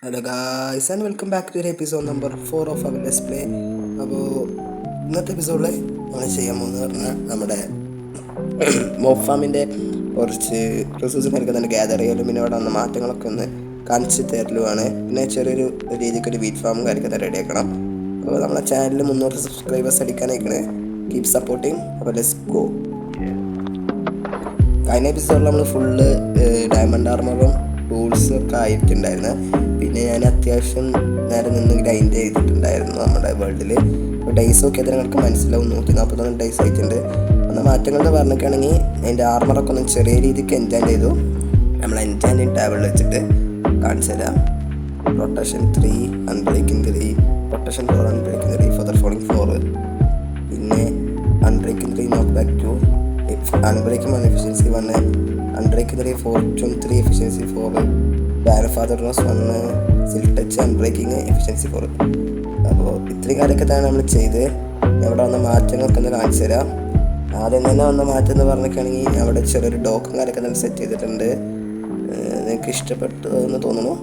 Hello guys and welcome back to episode number 4 of our let's play. അപ്പോൾ ഇന്നത്തെ എപ്പിസോഡിൽ നമ്മൾ ചെയ്യാൻ പോകുന്നത് പറഞ്ഞാൽ നമ്മുടെ മോബ് ഫാമിൻ്റെ കുറച്ച് റിസോഴ്സ് കാര്യമൊക്കെ ഗ്യാദർ ചെയ്യലും പിന്നെ അവിടെ വന്ന മാറ്റങ്ങളൊക്കെ ഒന്ന് കാണിച്ച് തരലുമാണ്. പിന്നെ ചെറിയൊരു രീതിക്ക് ഒരു വീറ്റ് ഫാമും കാര്യമൊക്കെ റെഡിയാക്കണം. അപ്പോൾ നമ്മളെ ചാനലിൽ 300 സബ്സ്ക്രൈബേഴ്സ് അടിക്കാനായിക്കണേ. Keep supporting. അപ്പോൾ ലെറ്റ്സ് ഗോ. കഴിഞ്ഞ എപ്പിസോഡിൽ നമ്മൾ ഫുള്ള് ഡയമണ്ട് ആർമറും ടൂൾസും ഒക്കെ ആയിട്ടുണ്ടായിരുന്നു. പിന്നെ ഞാൻ അത്യാവശ്യം നേരം നിന്ന് ഗ്രൈൻഡ് ചെയ്തിട്ടുണ്ടായിരുന്നു നമ്മുടെ വേൾഡിൽ. അപ്പോൾ ഡേയ്സ് ഒക്കെ അതിന് നമുക്ക് മനസ്സിലാവും. 141 ഡേയ്സ് ആയിട്ടുണ്ട്. എന്നാൽ മാറ്റങ്ങൾ എന്ന് പറഞ്ഞിട്ടാണെങ്കിൽ അതിൻ്റെ ആർമറൊക്കെ ഒന്ന് ചെറിയ രീതിക്ക് എൻജാൻ ചെയ്തു. നമ്മൾ എൻജാനിങ് ടേബിളിൽ വെച്ചിട്ട് കാണിച്ചു തരാം. Rotation 3, unbreaking 3, rotation 4, unbreaking 3, feather falling 4, പിന്നെ unbreaking 3, knock back 2, unbreaking 1, efficiency 1, unbreaking 3, fortune 3, efficiency 4, ബാൻ ഫാദർനസ് 1, സിൽക്ക് ടച്ച്, അൺബ്രേക്കിംഗ്, എഫിഷ്യൻസി 4. അപ്പോൾ ഇത്രയും കാര്യമൊക്കെ തന്നെ നമ്മൾ ചെയ്ത് അവിടെ വന്ന മാറ്റങ്ങളൊക്കെ ഒന്ന് കാണിച്ചു തരാം. ആദ്യം തന്നെ വന്ന മാറ്റം എന്ന് പറഞ്ഞിട്ടാണെങ്കിൽ അവിടെ ചെറിയൊരു ഡോക്കും കാര്യമൊക്കെ തന്നെ സെറ്റ് ചെയ്തിട്ടുണ്ട്. നിങ്ങൾക്ക് ഇഷ്ടപ്പെട്ടു എന്ന് തോന്നുന്നു.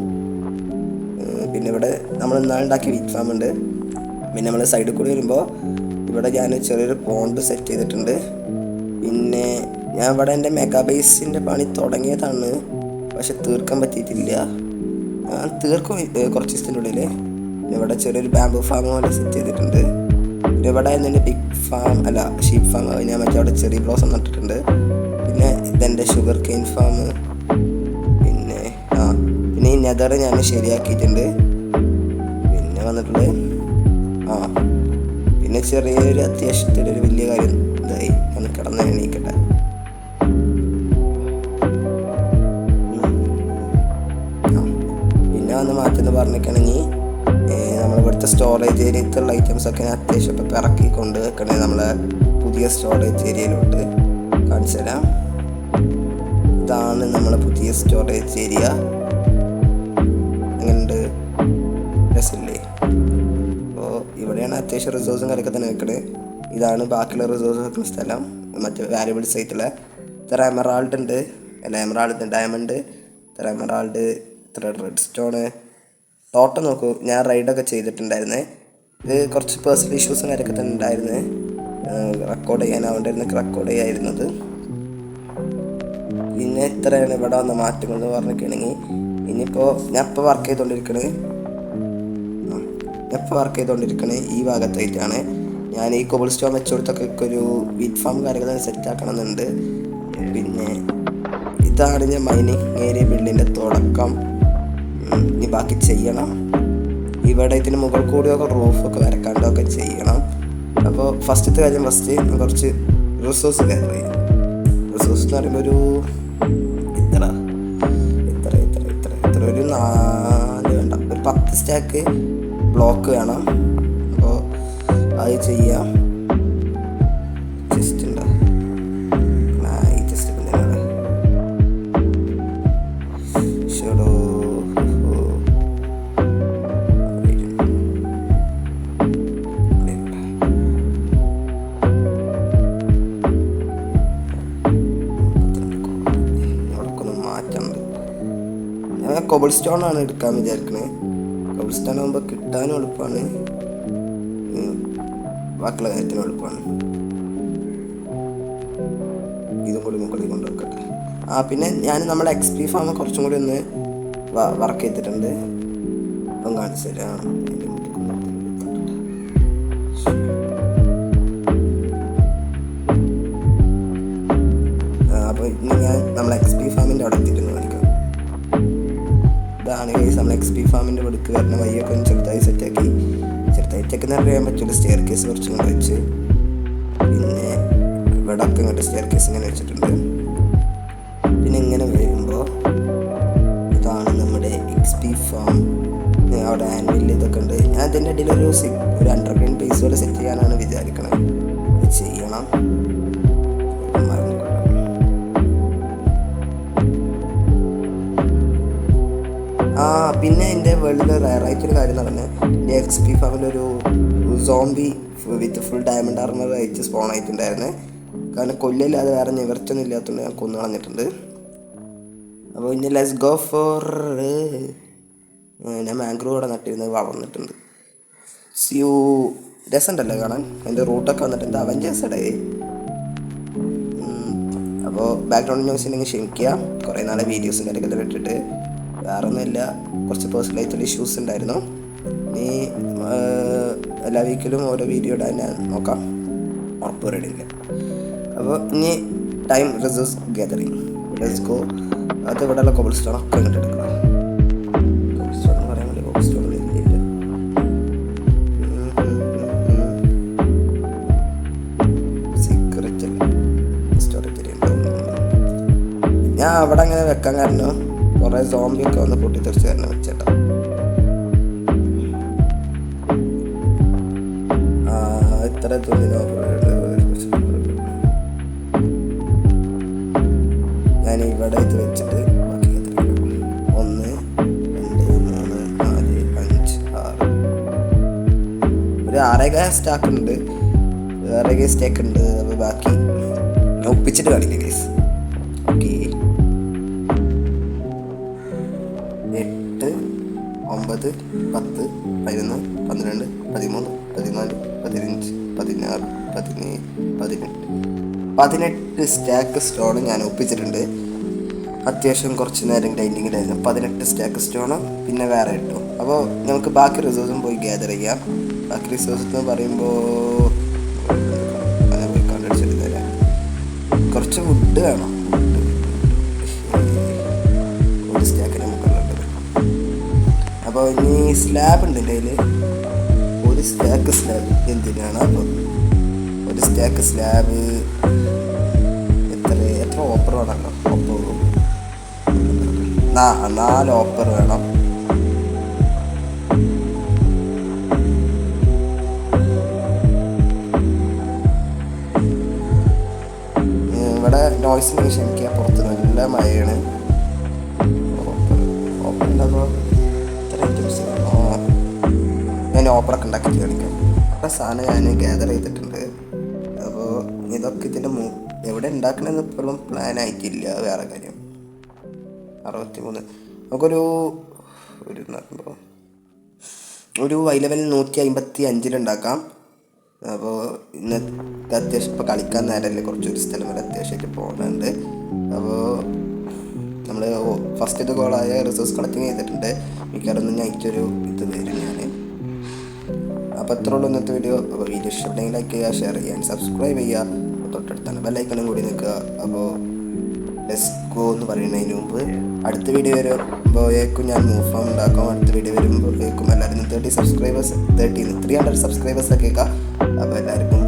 പിന്നെ ഇവിടെ നമ്മൾ ഇന്നാളുണ്ടാക്കിയ വീറ്റ് ഫാം ഉണ്ട്. പിന്നെ നമ്മൾ സൈഡിൽ കൂടി വരുമ്പോൾ ഇവിടെ ഞാൻ ചെറിയൊരു പോണ്ട് സെറ്റ് ചെയ്തിട്ടുണ്ട്. പിന്നെ ഞാൻ ഇവിടെ എൻ്റെ മെഗാബേസിൻ്റെ പണി തുടങ്ങിയതാണ്, പക്ഷെ തീർക്കാൻ പറ്റിയിട്ടില്ല. ഞാൻ തീർക്കും കുറച്ച് ദിവസത്തിൻ്റെ ഉള്ളിൽ. പിന്നെ ഇവിടെ ചെറിയൊരു ബാംബു ഫാം പോലെ സെറ്റ് ചെയ്തിട്ടുണ്ട്. പിന്നെ ഇവിടെ എൻ്റെ ബിഗ് ഫാം അല്ല ഷീപ്പ് ഫാം, ഞാൻ മറ്റേ അവിടെ ചെറിയ ബ്ലോസം നട്ടിട്ടുണ്ട്. പിന്നെ ഇതെൻ്റെ ഷുഗർ കെയിൻ ഫാം. പിന്നെ ഈ നെതർ ഞാൻ ശരിയാക്കിയിട്ടുണ്ട്. പിന്നെ വന്നിട്ടുണ്ട് പിന്നെ ചെറിയൊരു അത്യാവശ്യത്തിലൊരു വലിയ കാര്യം ഇതായി ഞാൻ കിടന്ന് എണീക്കട്ടെ. പിന്നെ വന്ന് മാറ്റെന്ന് പറഞ്ഞിട്ടാണെങ്കിൽ നമ്മളിവിടുത്തെ സ്റ്റോറേജ് ഏരിയത്തുള്ള ഐറ്റംസൊക്കെ ഞാൻ അത്യാവശ്യം ഇപ്പം ഇറക്കി കൊണ്ട് വെക്കണേ നമ്മളെ പുതിയ സ്റ്റോറേജ് ഏരിയയിലോട്ട് കാണിച്ചു തരാം. ഇതാണ് നമ്മളെ പുതിയ സ്റ്റോറേജ് ഏരിയ. അങ്ങനെയുണ്ട്, രസമില്ലേ? അപ്പോൾ ഇവിടെയാണ് അത്യാവശ്യം റിസോഴ്സും കാര്യമൊക്കെ തന്നെ വെക്കണേ. ഇതാണ് ബാക്കിയുള്ള റിസോഴ്സ് വെക്കുന്ന സ്ഥലം. മറ്റേ വാല്യുബിൾസ് ആയിട്ടുള്ള ഇത്ര എമറാൾഡ് ഉണ്ട്, അല്ല എമറാൾഡ് ഡയമണ്ട്, ഇത്ര എമറാൾഡ്, ഇത്ര റെഡ് സ്റ്റോണ്. ടോട്ടം നോക്കൂ, ഞാൻ റൈഡൊക്കെ ചെയ്തിട്ടുണ്ടായിരുന്നേ. ഇത് കുറച്ച് പേഴ്സണൽ ഇഷ്യൂസും കാര്യമൊക്കെ തന്നെ ഉണ്ടായിരുന്നേ. റെക്കോർഡ് ചെയ്യാനാവേണ്ടിയിരുന്ന റെക്കോർഡ് ചെയ്യായിരുന്നത്. പിന്നെ ഇത്രയാണ് ഇവിടെ വന്ന മാറ്റങ്ങൾ എന്ന് പറഞ്ഞിട്ടുണ്ടെങ്കിൽ. ഇനിയിപ്പോൾ ഞാൻ ഇപ്പോൾ വർക്ക് ചെയ്തുകൊണ്ടിരിക്കണേ ഈ ഭാഗത്തായിട്ടാണ്. ഞാൻ ഈ കോബിൾ സ്റ്റോൺ വെച്ച് കൊടുത്തൊക്കെ ഒരു വീറ്റ് ഫാം കാര്യങ്ങൾ സെറ്റ് ആക്കണമെന്നുണ്ട്. പിന്നെ ഇതാണ് ഞാൻ മൈനിങ് ഏരിയ ബിൽഡിൻ്റെ തുടക്കം. ഇനി ബാക്കി ചെയ്യണം. ഇവിടെ ഇതിന് മുകൾ കൂടിയൊക്കെ റൂഫൊക്കെ വരക്കാണ്ടൊക്കെ ചെയ്യണം. അപ്പോൾ ഫസ്റ്റത്തെ കാര്യം കുറച്ച് റിസോഴ്സ് ഗ്യാദർ ചെയ്യും. റിസോഴ്സ് എന്ന് പറയുമ്പോൾ ഒരു ഒരു 4 വേണ്ട, ഒരു 10 സ്റ്റാക്ക് ബ്ലോക്ക് വേണം. അപ്പോൾ അത് ചെയ്യാം. ജസ്റ്റ് ഉണ്ടോ ഈ ജസ്റ്റ് ഷോടോ കോബിൾ സ്റ്റോൺ ആണ് എടുക്കാൻ വിചാരിക്കണേ. കോബിൾ സ്റ്റോൺ ആകുമ്പോൾ കിട്ടാനും എളുപ്പമാണ്, ബാക്കിയുള്ള കാര്യത്തിനും എളുപ്പമാണ്. ഇതും കൂടി മുകളിൽ കൊണ്ടുവെക്കട്ടെ. പിന്നെ ഞാൻ നമ്മുടെ XP ഫാം കുറച്ചും കൂടി ഒന്ന് വർക്ക് ചെയ്തിട്ടുണ്ട്. അപ്പം കാണിച്ചു തരാം. അപ്പോൾ ഇന്ന് ഞാൻ നമ്മളെ XP ഫാമിൻ്റെ അവിടെ എത്തിയിരുന്നു കാണിക്കാം. ഇതാണ് കേസ് നമ്മൾ XP ഫാമിൻ്റെ അടുക്ക് വരുന്ന വഴിയൊക്കെ ഒന്ന് ചെറുതായിട്ടൊക്കെ അറിയാൻ പറ്റില്ല. സ്റ്റെയർ കേസ് കുറച്ചും കൊണ്ട് വെച്ച്, പിന്നെ ഇവിടെ ഒക്കെ ഇങ്ങോട്ട് സ്റ്റെയർ കേസ് ഇങ്ങനെ വെച്ചിട്ടുണ്ട്. പിന്നെ ഇങ്ങനെ വരുമ്പോൾ ഇതാണ് നമ്മുടെ XP ഫാം. അവിടെ ആൻവിൽ ഇതൊക്കെ ഉണ്ട്. ഞാൻ ഇതിൻ്റെ ഇടയിൽ ഒരു അണ്ടർഗ്രൗണ്ട് ബേസ് പോലെ സെറ്റ് ചെയ്യാനാണ് വിചാരിക്കണത്. ചെയ്യണം. പിന്നെ എൻ്റെ വേൾഡിൽ റയറായിട്ടൊരു കാര്യം നടന്നത്, എൻ്റെ XP ഫാമിലൊരു zombie with full diamond armour അയച്ച് സ്പോൺ ആയിട്ടുണ്ടായിരുന്നേ. കാരണം കൊല്ലില്ലാതെ വേറെ നിവർത്തിയൊന്നും ഇല്ലാത്തതുകൊണ്ട് ഞാൻ കൊന്നു കളഞ്ഞിട്ടുണ്ട്. അപ്പോൾ ഇനി ലെറ്റ്സ് ഗോ ഫോർ ഞാൻ മാംഗ്രൂവ് ഇവിടെ നട്ടിരുന്നത് വളർന്നിട്ടുണ്ട്. സ്യൂ രസമുണ്ടല്ലോ കാണാൻ. അതിൻ്റെ റൂട്ടൊക്കെ വന്നിട്ടുണ്ട്. അവഞ്ചേഴ്സടേ. അപ്പോൾ ബാക്ക്ഗ്രൗണ്ട് ന്യൂസ് ഉണ്ടെങ്കിൽ ക്ഷമിക്കുക. കുറേ നാളെ വീഡിയോസും കാര്യങ്ങളെല്ലാം ഇട്ടിട്ട്. വേറെ ഒന്നുമില്ല, കുറച്ച് പേഴ്സണലായിട്ടുള്ള ഇഷ്യൂസ് ഉണ്ടായിരുന്നു. ഇനി എല്ലാ വീക്കിലും ഓരോ വീഡിയോ ഇടാൻ ഞാൻ നോക്കാം, ഉറപ്പ് റെഡിയില്ല. അപ്പോൾ ഇനി time resource gathering, let's go. അത് ഇവിടെയുള്ള കോബിൾ സ്റ്റോൺ ഒക്കെ ഇങ്ങോട്ട് എടുക്കണം. കോബിൾ സ്റ്റോൺ എന്ന് പറയാൻ വേണ്ടി കോബിൾ സ്റ്റോൺ വരുന്നില്ല. സീക്രറ്റ് സ്റ്റോറേജ് ഞാൻ അവിടെ അങ്ങനെ വെക്കാൻ കാരണം കുറേ സോംബിയൊക്കെ വന്ന് പൊട്ടിത്തെറിച്ച് കാരണം വെച്ചേട്ടാ. ഇത്ര ഞാൻ ഇവിടെ ഇത് വെച്ചിട്ട് 1 2 3 4 5 6 ഒരു 6 സ്റ്റാക്ക് ഉണ്ട്, 6 സ്റ്റാക്ക് ഉണ്ട്. അപ്പോൾ ബാക്കി ഒപ്പിച്ചിട്ട് കാണിക്കാം ഗൈസ്. ഓക്കെ, 8 9 10 11 12 13 14 15 16 17 18 സ്റ്റാക്ക് സ്റ്റോൺ ഞാൻ ഒപ്പിച്ചിട്ടുണ്ട്. അത്യാവശ്യം കുറച്ച് നേരം ഗ്രൈൻഡിങ്ങിലായിരുന്നു. 18 സ്റ്റാക്ക് സ്റ്റോണ് പിന്നെ വേറെ ഇട്ടു. അപ്പോൾ നമുക്ക് ബാക്കി റിസോഴ്സും പോയി ഗ്യാദർ ചെയ്യാം. ബാക്കി റിസോഴ്സ് എന്ന് പറയുമ്പോൾ ഞാൻ പോയി കണ്ടടിച്ചിട്ട് തരാം. കുറച്ച് വുഡ് വേണം. ഒരു സ്റ്റാക്കിന് മുകളിലുണ്ട്. അപ്പോൾ ഇനി സ്ലാബ് ഉണ്ട് എൻ്റെ കയ്യിൽ. ഒരു സ്റ്റാക്ക് സ്ലാബ് എന്തിനാണ്? അപ്പോൾ ഒരു സ്റ്റാക്ക് സ്ലാബ് എത്ര ഓപ്പർ വേണമല്ലോ? 4 ഓപ്പർ വേണം. ഇവിടെ നോയ്സിന് ക്ഷമിക്കുക, പുറത്ത് നല്ല മഴയാണ്. ഓപ്പർ ഉണ്ടാകുമ്പോൾ ഇത്ര ഐറ്റംസ് ഞാൻ ഓപ്പറൊക്കെ ഉണ്ടാക്കി കാണിക്കാം. അപ്പോൾ സാധനം ഞാൻ ഗ്യാദർ ചെയ്തിട്ടുണ്ട്. അപ്പോൾ ഇതൊക്കെ ഇതിൻ്റെ എവിടെ ഉണ്ടാക്കണമെന്ന് ഇപ്പോഴും പ്ലാൻ ആയിട്ടില്ല. വേറെ കാര്യം 63 നമുക്കൊരു ഒരു ഹൈ ലെവൽ 155 ഉണ്ടാക്കാം. അപ്പോൾ ഇന്നത്തെ അത്യാവശ്യം ഇപ്പോൾ കളിക്കാൻ നേരമല്ലേ, കുറച്ചൊരു സ്ഥലം വരെ അത്യാവശ്യമായിട്ട് പോകുന്നുണ്ട്. അപ്പോൾ നമ്മൾ ഫസ്റ്റ് ഗോളായ റിസോഴ്സ് കളക്ടിങ് ചെയ്തിട്ടുണ്ട്. മിക്കവാറും നൈറ്റൊരു ഇത് വരും ഞാൻ. അപ്പോൾ അത്ര ഉള്ളൂ ഇന്നത്തെ വീഡിയോ. അപ്പോൾ വീഡിയോ ഇഷ്ടപ്പെട്ടെങ്കിൽ ലൈക്ക് ചെയ്യുക, ഷെയർ ചെയ്യാൻ, സബ്സ്ക്രൈബ് ചെയ്യുക. തൊട്ടടുത്താണ് ബെല്ലൈക്കണും കൂടി നിൽക്കുക. അപ്പോൾ ലെറ്റ്സ് ഗോ എന്ന് പറയുന്നതിന് മുമ്പ് അടുത്ത വീഡിയോ വരുമ്പോഴേക്കും ഞാൻ മൂവ് ഫാം ഉണ്ടാക്കാം. അടുത്ത വീഡിയോ വരുമ്പോഴേക്കും എല്ലാവരും 300 സബ്സ്ക്രൈബേഴ്സ് ഒക്കെ കേൾക്കാം. അപ്പോൾ എല്ലാവർക്കും